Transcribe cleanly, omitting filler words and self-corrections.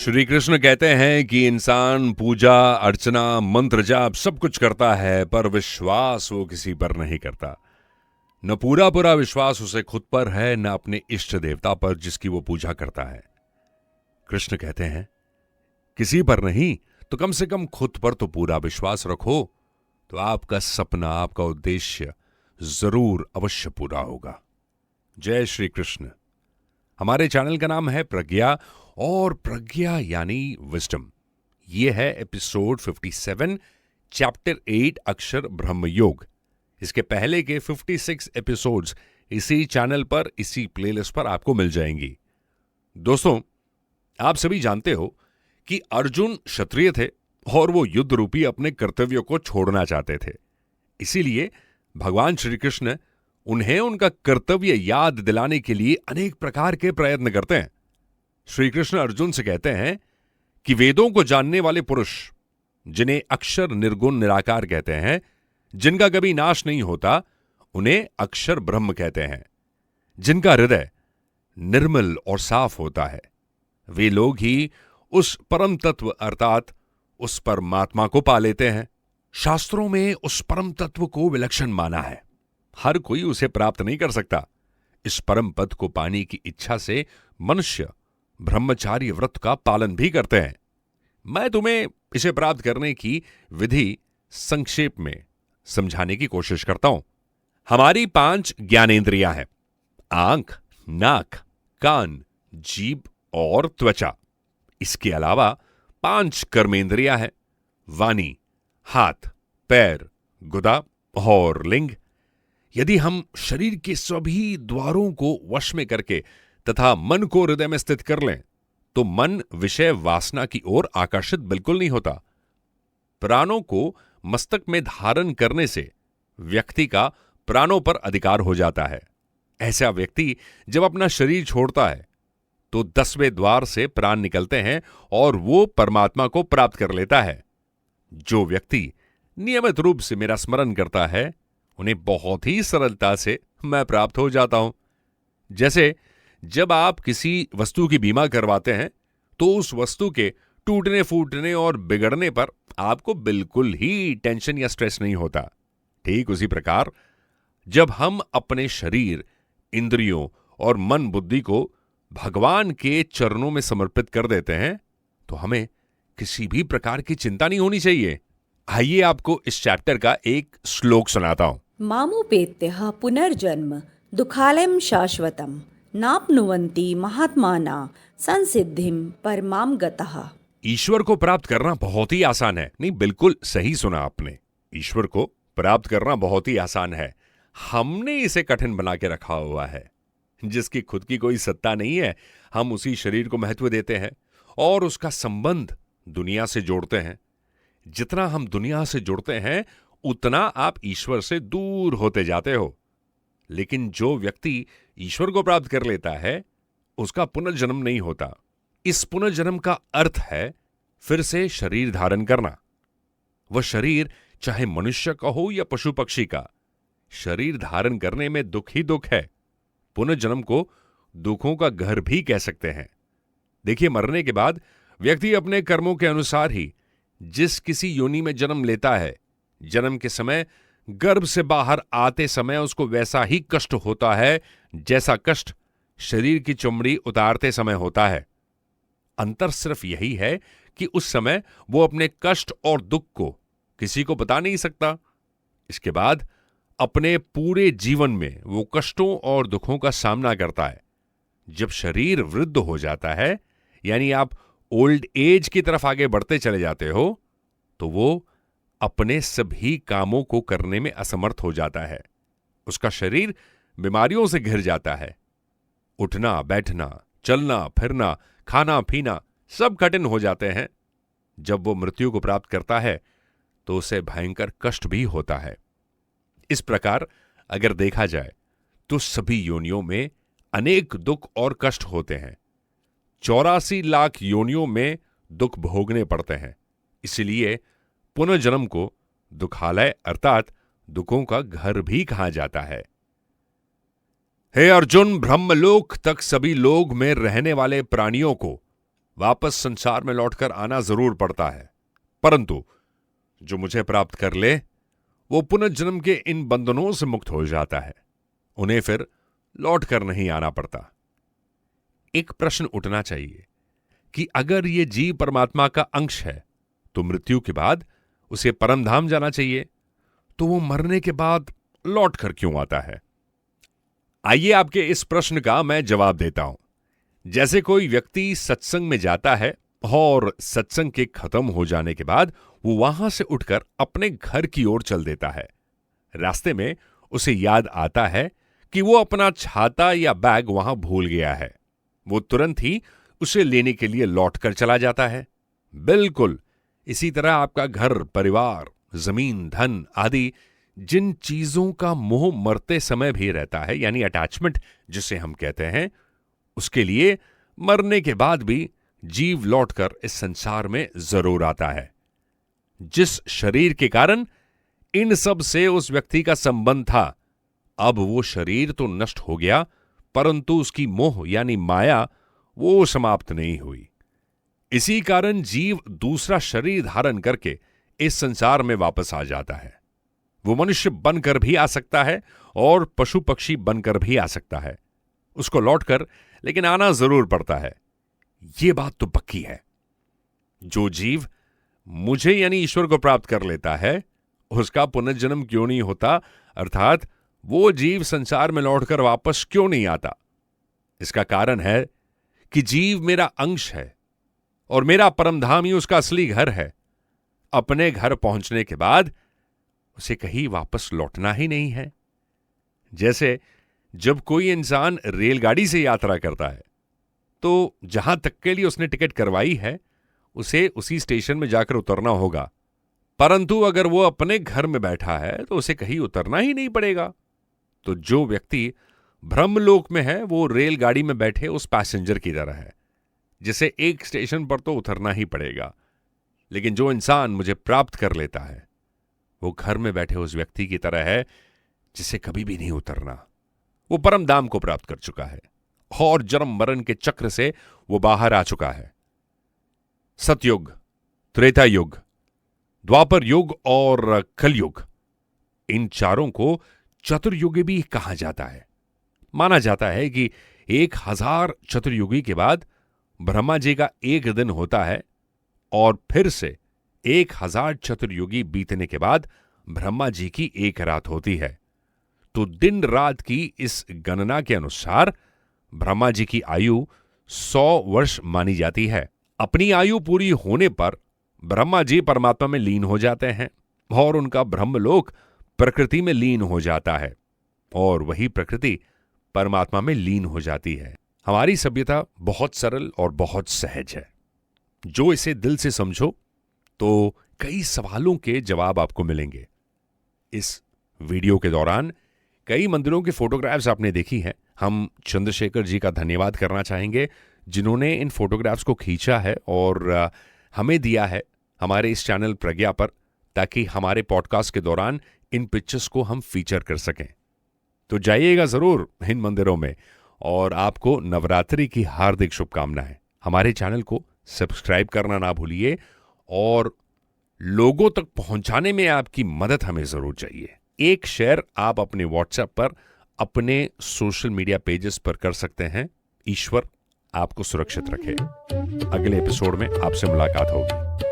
श्री कृष्ण कहते हैं कि इंसान पूजा अर्चना मंत्र जाप सब कुछ करता है, पर विश्वास वो किसी पर नहीं करता। न पूरा पूरा विश्वास उसे खुद पर है, न अपने इष्ट देवता पर जिसकी वो पूजा करता है। कृष्ण कहते हैं किसी पर नहीं तो कम से कम खुद पर तो पूरा विश्वास रखो, तो आपका सपना, आपका उद्देश्य जरूर अवश्य पूरा होगा। जय श्री कृष्ण। हमारे चैनल का नाम है प्रज्ञा, और प्रज्ञा यानी विजडम। यह है एपिसोड 57, चैप्टर 8 अक्षर ब्रह्म योग। इसके पहले के 56 एपिसोड्स इसी चैनल पर, इसी प्लेलिस्ट पर आपको मिल जाएंगी। दोस्तों, आप सभी जानते हो कि अर्जुन क्षत्रिय थे और वो युद्ध रूपी अपने कर्तव्यों को छोड़ना चाहते थे। इसीलिए भगवान श्री कृष्ण उन्हें उनका कर्तव्य याद दिलाने के लिए अनेक प्रकार के प्रयत्न करते हैं। श्री कृष्ण अर्जुन से कहते हैं कि वेदों को जानने वाले पुरुष, जिन्हें अक्षर निर्गुण निराकार कहते हैं, जिनका कभी नाश नहीं होता, उन्हें अक्षर ब्रह्म कहते हैं। जिनका हृदय निर्मल और साफ होता है, वे लोग ही उस परम तत्व अर्थात उस परमात्मा को पा लेते हैं। शास्त्रों में उस परम तत्व को विलक्षण माना है। हर कोई उसे प्राप्त नहीं कर सकता। इस परम पद को पाने की इच्छा से मनुष्य ब्रह्मचार्य व्रत का पालन भी करते हैं। मैं तुम्हें इसे प्राप्त करने की विधि संक्षेप में समझाने की कोशिश करता हूं। हमारी 5 ज्ञानेंद्रियां हैं: आंख, नाक, कान, जीभ और त्वचा। इसके अलावा 5 कर्मेंद्रियां हैं: वाणी, हाथ, पैर, गुदा और लिंग। यदि हम शरीर के सभी द्वारों को वश में करके तथा मन को हृदय में स्थित कर लें, तो मन विषय वासना की ओर आकर्षित बिल्कुल नहीं होता। प्राणों को मस्तक में धारण करने से व्यक्ति का प्राणों पर अधिकार हो जाता है। ऐसा व्यक्ति जब अपना शरीर छोड़ता है तो 10वें द्वार से प्राण निकलते हैं और वो परमात्मा को प्राप्त कर लेता है। जो व्यक्ति नियमित रूप से मेरा स्मरण करता है, उन्हें बहुत ही सरलता से मैं प्राप्त हो जाता हूं। जैसे जब आप किसी वस्तु की बीमा करवाते हैं, तो उस वस्तु के टूटने फूटने और बिगड़ने पर आपको बिल्कुल ही टेंशन या स्ट्रेस नहीं होता। ठीक उसी प्रकार जब हम अपने शरीर, इंद्रियों और मन बुद्धि को भगवान के चरणों में समर्पित कर देते हैं, तो हमें किसी भी प्रकार की चिंता नहीं होनी चाहिए। आइए आपको इस चैप्टर का एक श्लोक सुनाता हूं। मामुपेत्यः पुनर्जन्म दुःखालयं शाश्वतं नाप्नुवन्ति महात्माना संसिद्धिं परमां गतः। ईश्वर को प्राप्त करना बहुत ही आसान है। नहीं, बिल्कुल सही सुना आपने। ईश्वर को प्राप्त करना बहुत ही आसान है। हमने इसे कठिन बना के रखा हुआ है। जिसकी खुद की कोई सत्ता नहीं है, हम उसी शरीर को महत्व देते हैं और उसका संबंध दुनिया से जोड़ते हैं। जितना हम दुनिया से जुड़ते हैं, उतना आप ईश्वर से दूर होते जाते हो। लेकिन जो व्यक्ति ईश्वर को प्राप्त कर लेता है, उसका पुनर्जन्म नहीं होता। इस पुनर्जन्म का अर्थ है फिर से शरीर धारण करना। वह शरीर चाहे मनुष्य का हो या पशु पक्षी का, शरीर धारण करने में दुख ही दुख है। पुनर्जन्म को दुखों का घर भी कह सकते हैं। देखिए, मरने के बाद व्यक्ति अपने कर्मों के अनुसार ही जिस किसी योनि में जन्म लेता है, जन्म के समय गर्भ से बाहर आते समय उसको वैसा ही कष्ट होता है जैसा कष्ट शरीर की चमड़ी उतारते समय होता है। अंतर सिर्फ यही है कि उस समय वो अपने कष्ट और दुख को किसी को बता नहीं सकता। इसके बाद अपने पूरे जीवन में वो कष्टों और दुखों का सामना करता है। जब शरीर वृद्ध हो जाता है, यानी आप ओल्ड एज की तरफ आगे बढ़ते चले जाते हो, तो वो अपने सभी कामों को करने में असमर्थ हो जाता है। उसका शरीर बीमारियों से घिर जाता है। उठना बैठना, चलना फिरना, खाना पीना सब कठिन हो जाते हैं। जब वो मृत्यु को प्राप्त करता है तो उसे भयंकर कष्ट भी होता है। इस प्रकार अगर देखा जाए तो सभी योनियों में अनेक दुख और कष्ट होते हैं। 84 लाख योनियों में दुख भोगने पड़ते हैं। इसलिए पुनर्जन्म को दुखालय अर्थात दुखों का घर भी कहा जाता है। हे अर्जुन, ब्रह्मलोक तक सभी लोक में रहने वाले प्राणियों को वापस संसार में लौटकर आना जरूर पड़ता है, परंतु जो मुझे प्राप्त कर ले वो पुनर्जन्म के इन बंधनों से मुक्त हो जाता है। उन्हें फिर लौटकर नहीं आना पड़ता। एक प्रश्न उठना चाहिए कि अगर ये जीव परमात्मा का अंश है तो मृत्यु के बाद उसे परमधाम जाना चाहिए, तो वो मरने के बाद लौटकर क्यों आता है? आइए आपके इस प्रश्न का मैं जवाब देता हूं। जैसे कोई व्यक्ति सत्संग में जाता है और सत्संग के खत्म हो जाने के बाद वो वहां से उठकर अपने घर की ओर चल देता है। रास्ते में उसे याद आता है कि वो अपना छाता या बैग वहां भूल गया है। वो तुरंत ही उसे लेने के लिए लौटकर चला जाता है। बिल्कुल इसी तरह आपका घर, परिवार, जमीन, धन आदि जिन चीजों का मोह मरते समय भी रहता है, यानी अटैचमेंट जिसे हम कहते हैं, उसके लिए मरने के बाद भी जीव लौटकर इस संसार में जरूर आता है। जिस शरीर के कारण इन सब से उस व्यक्ति का संबंध था, अब वो शरीर तो नष्ट हो गया, परंतु उसकी मोह यानी माया वो समाप्त नहीं हुई। इसी कारण जीव दूसरा शरीर धारण करके इस संसार में वापस आ जाता है। वो मनुष्य बनकर भी आ सकता है और पशु पक्षी बनकर भी आ सकता है। उसको लौटकर लेकिन आना जरूर पड़ता है। ये बात तो पक्की है। जो जीव मुझे यानी ईश्वर को प्राप्त कर लेता है, उसका पुनर्जन्म क्यों नहीं होता, अर्थात वो जीव संसार में लौटकर वापस क्यों नहीं आता? इसका कारण है कि जीव मेरा अंश है और मेरा परमधाम ही उसका असली घर है। अपने घर पहुंचने के बाद उसे कहीं वापस लौटना ही नहीं है। जैसे जब कोई इंसान रेलगाड़ी से यात्रा करता है तो जहां तक के लिए उसने टिकट करवाई है उसे उसी स्टेशन में जाकर उतरना होगा, परंतु अगर वो अपने घर में बैठा है तो उसे कहीं उतरना ही नहीं पड़ेगा। तो जो व्यक्ति ब्रह्मलोक में है वो रेलगाड़ी में बैठे उस पैसेंजर की तरह है, जिसे एक स्टेशन पर तो उतरना ही पड़ेगा। लेकिन जो इंसान मुझे प्राप्त कर लेता है वो घर में बैठे उस व्यक्ति की तरह है जिसे कभी भी नहीं उतरना। वो परमधाम को प्राप्त कर चुका है और जन्म मरण के चक्र से वो बाहर आ चुका है। सतयुग, त्रेता युग, द्वापर युग और कलयुग, इन चारों को चतुर्युगी भी कहा जाता है। माना जाता है कि 1000 चतुर्युगी के बाद ब्रह्मा जी का एक दिन होता है और फिर से 1000 चतुर्युगी बीतने के बाद ब्रह्मा जी की एक रात होती है। तो दिन रात की इस गणना के अनुसार ब्रह्मा जी की आयु 100 वर्ष मानी जाती है। अपनी आयु पूरी होने पर ब्रह्मा जी परमात्मा में लीन हो जाते हैं और उनका ब्रह्मलोक प्रकृति में लीन हो जाता है और वही प्रकृति परमात्मा में लीन हो जाती है। हमारी सभ्यता बहुत सरल और बहुत सहज है। जो इसे दिल से समझो तो कई सवालों के जवाब आपको मिलेंगे। इस वीडियो के दौरान कई मंदिरों की फोटोग्राफ्स आपने देखी हैं। हम चंद्रशेखर जी का धन्यवाद करना चाहेंगे जिन्होंने इन फोटोग्राफ्स को खींचा है और हमें दिया है हमारे इस चैनल प्रज्ञा पर, ताकि हमारे पॉडकास्ट के दौरान इन पिक्चर्स को हम फीचर कर सकें। तो जाइएगा जरूर इन मंदिरों में और आपको नवरात्रि की हार्दिक शुभकामनाएं। हमारे चैनल को सब्सक्राइब करना ना भूलिए और लोगों तक पहुंचाने में आपकी मदद हमें जरूर चाहिए। एक शेयर आप अपने व्हाट्सएप पर, अपने सोशल मीडिया पेजेस पर कर सकते हैं। ईश्वर आपको सुरक्षित रखे। अगले एपिसोड में आपसे मुलाकात होगी।